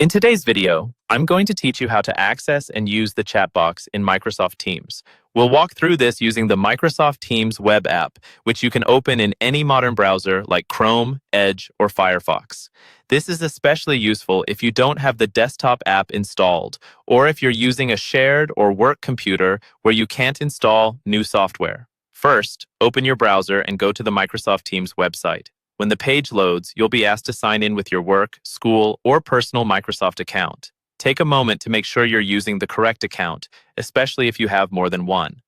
In today's video, I'm going to teach you how to access and use the chat box in Microsoft Teams. We'll walk through this using the Microsoft Teams web app, which you can open in any modern browser like Chrome, Edge, or Firefox. This is especially useful if you don't have the desktop app installed, or if you're using a shared or work computer where you can't install new software. First, open your browser and go to the Microsoft Teams website. When the page loads, you'll be asked to sign in with your work, school, or personal Microsoft account. Take a moment to make sure you're using the correct account, especially if you have more than one.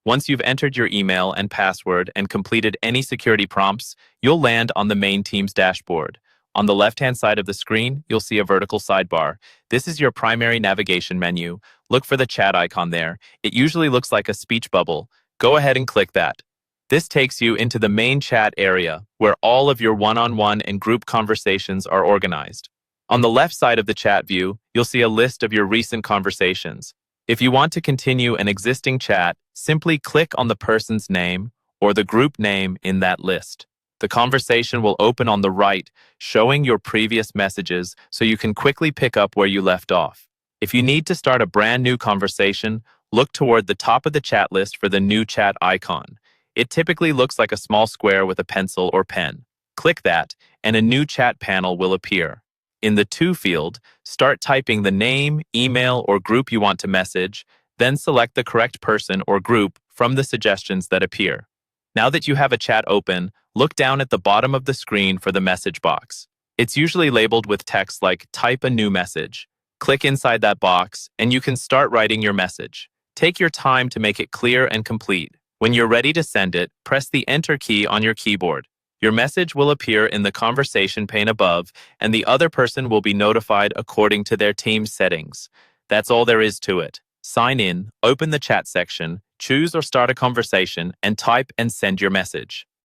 Once you've entered your email and password and completed any security prompts, you'll land on the main Teams dashboard. On the left-hand side of the screen, you'll see a vertical sidebar. This is your primary navigation menu. Look for the chat icon there. It usually looks like a speech bubble. Go ahead and click that. This takes you into the main chat area, where all of your one-on-one and group conversations are organized. On the left side of the chat view, you'll see a list of your recent conversations. If you want to continue an existing chat, simply click on the person's name or the group name in that list. The conversation will open on the right, showing your previous messages so you can quickly pick up where you left off. If you need to start a brand new conversation, look toward the top of the chat list for the new chat icon. It typically looks like a small square with a pencil or pen. Click that, and a new chat panel will appear. In the To field, start typing the name, email, or group you want to message, then select the correct person or group from the suggestions that appear. Now that you have a chat open, look down at the bottom of the screen for the message box. It's usually labeled with text like "Type a new message." Click inside that box, and you can start writing your message. Take your time to make it clear and complete. When you're ready to send it, press the Enter key on your keyboard. Your message will appear in the conversation pane above, and the other person will be notified according to their team's settings. That's all there is to it. Sign in, open the chat section, choose or start a conversation, and type and send your message.